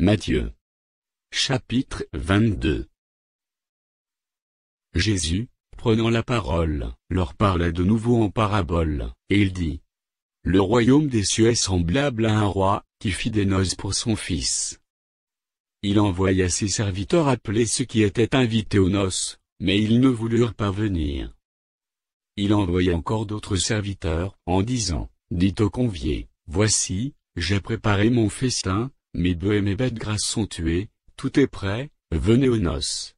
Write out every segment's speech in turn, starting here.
Matthieu. Chapitre 22. Jésus, prenant la parole, leur parla de nouveau en parabole, et il dit: Le royaume des cieux est semblable à un roi, qui fit des noces pour son fils. Il envoya ses serviteurs appeler ceux qui étaient invités aux noces, mais ils ne voulurent pas venir. Il envoya encore d'autres serviteurs, en disant: Dites aux conviés, voici, j'ai préparé mon festin, mes bœufs et mes bêtes grasses sont tués, tout est prêt, venez aux noces.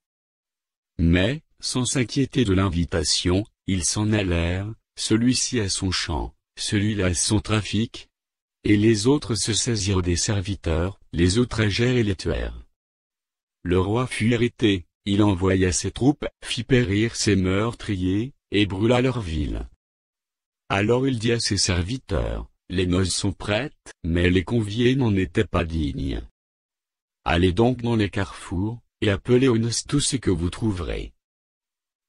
Mais, sans s'inquiéter de l'invitation, ils s'en allèrent, celui-ci à son champ, celui-là à son trafic. Et les autres se saisirent des serviteurs, les outragèrent et les tuèrent. Le roi fut irrité, il envoya ses troupes, fit périr ses meurtriers, et brûla leur ville. Alors il dit à ses serviteurs: Les noces sont prêtes, mais les conviés n'en étaient pas dignes. Allez donc dans les carrefours, et appelez aux noces tout ce que vous trouverez.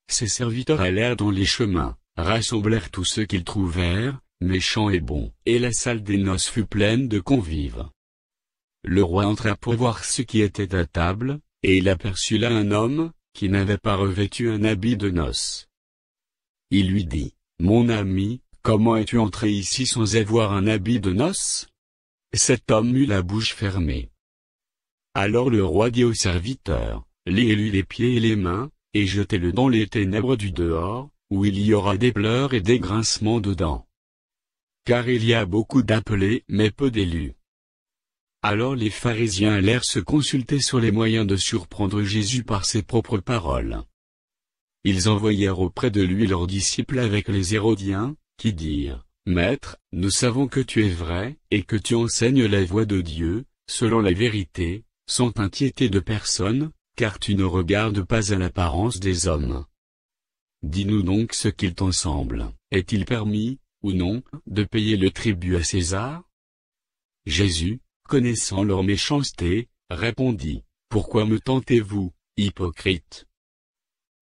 Ses serviteurs allèrent dans les chemins, rassemblèrent tous ceux qu'ils trouvèrent, méchants et bons, et la salle des noces fut pleine de convives. Le roi entra pour voir ceux qui étaient à table, et il aperçut là un homme, qui n'avait pas revêtu un habit de noces. Il lui dit: Mon ami, comment es-tu entré ici sans avoir un habit de noces? Cet homme eut la bouche fermée. Alors le roi dit aux serviteurs: Liez-lui les pieds et les mains, et jetez-le dans les ténèbres du dehors, où il y aura des pleurs et des grincements de dents. Car il y a beaucoup d'appelés mais peu d'élus. Alors les pharisiens allèrent se consulter sur les moyens de surprendre Jésus par ses propres paroles. Ils envoyèrent auprès de lui leurs disciples avec les Hérodiens, qui dirent: Maître, nous savons que tu es vrai, et que tu enseignes la voie de Dieu, selon la vérité, sans t'inquiéter de personne, car tu ne regardes pas à l'apparence des hommes. Dis-nous donc ce qu'il t'en semble, est-il permis, ou non, de payer le tribut à César? Jésus, connaissant leur méchanceté, répondit: Pourquoi me tentez-vous, hypocrites?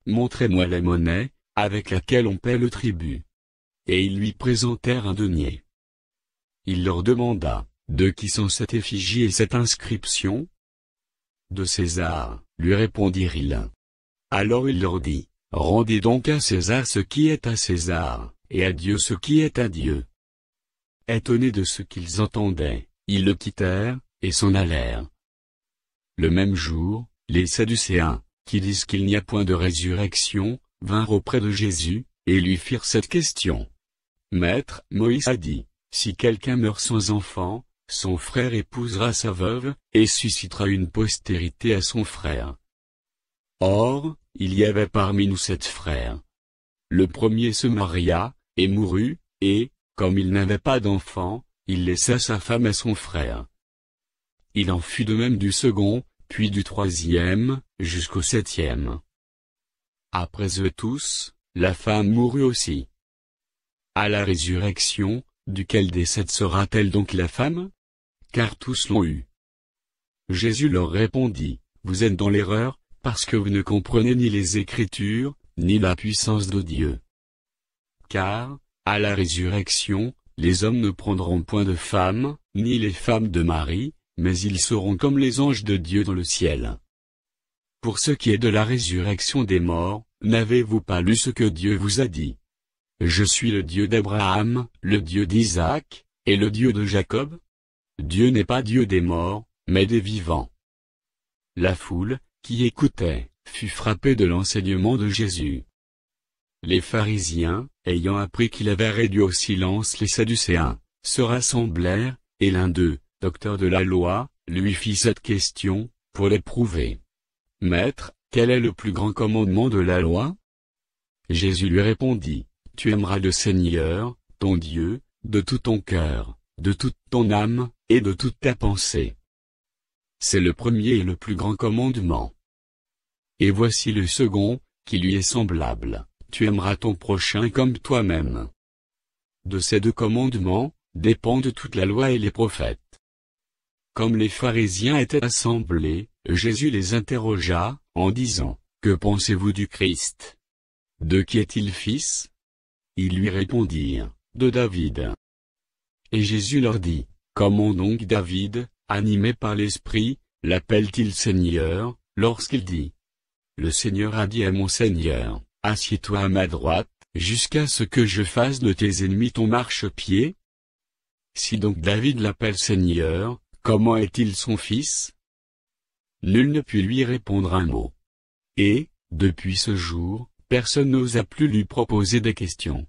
Montrez-moi la monnaie, avec laquelle on paie le tribut. Et ils lui présentèrent un denier. Il leur demanda: De qui sont cette effigie et cette inscription? De César, lui répondirent-ils. Alors il leur dit: Rendez donc à César ce qui est à César, et à Dieu ce qui est à Dieu. Étonnés de ce qu'ils entendaient, ils le quittèrent, et s'en allèrent. Le même jour, les Sadducéens, qui disent qu'il n'y a point de résurrection, vinrent auprès de Jésus, et lui firent cette question. Maître, Moïse a dit: Si quelqu'un meurt sans enfant, son frère épousera sa veuve, et suscitera une postérité à son frère. Or, il y avait parmi nous 7 frères. Le premier se maria, et mourut, et, comme il n'avait pas d'enfant, il laissa sa femme à son frère. Il en fut de même du second, puis du troisième, jusqu'au 7e. Après eux tous, la femme mourut aussi. À la résurrection, duquel des 7 sera-t-elle donc la femme? Car tous l'ont eue. Jésus leur répondit: Vous êtes dans l'erreur, parce que vous ne comprenez ni les Écritures, ni la puissance de Dieu. Car, à la résurrection, les hommes ne prendront point de femme, ni les femmes de mari, mais ils seront comme les anges de Dieu dans le ciel. Pour ce qui est de la résurrection des morts, n'avez-vous pas lu ce que Dieu vous a dit? Je suis le Dieu d'Abraham, le Dieu d'Isaac, et le Dieu de Jacob? Dieu n'est pas Dieu des morts, mais des vivants. La foule, qui écoutait, fut frappée de l'enseignement de Jésus. Les pharisiens, ayant appris qu'il avait réduit au silence les Sadducéens, se rassemblèrent, et l'un d'eux, docteur de la loi, lui fit cette question, pour l'éprouver. Maître, quel est le plus grand commandement de la loi? Jésus lui répondit: Tu aimeras le Seigneur, ton Dieu, de tout ton cœur, de toute ton âme, et de toute ta pensée. C'est le premier et le plus grand commandement. Et voici le second, qui lui est semblable: Tu aimeras ton prochain comme toi-même. De ces 2 commandements, dépendent toute la loi et les prophètes. Comme les pharisiens étaient assemblés, Jésus les interrogea, en disant: Que pensez-vous du Christ? De qui est-il fils? Ils lui répondirent: De David. Et Jésus leur dit: Comment donc David, animé par l'Esprit, l'appelle-t-il Seigneur, lorsqu'il dit: Le Seigneur a dit à mon Seigneur, assieds-toi à ma droite, jusqu'à ce que je fasse de tes ennemis ton marchepied? Si donc David l'appelle Seigneur, comment est-il son fils? Nul ne put lui répondre un mot. Et, depuis ce jour, personne n'osa plus lui proposer des questions.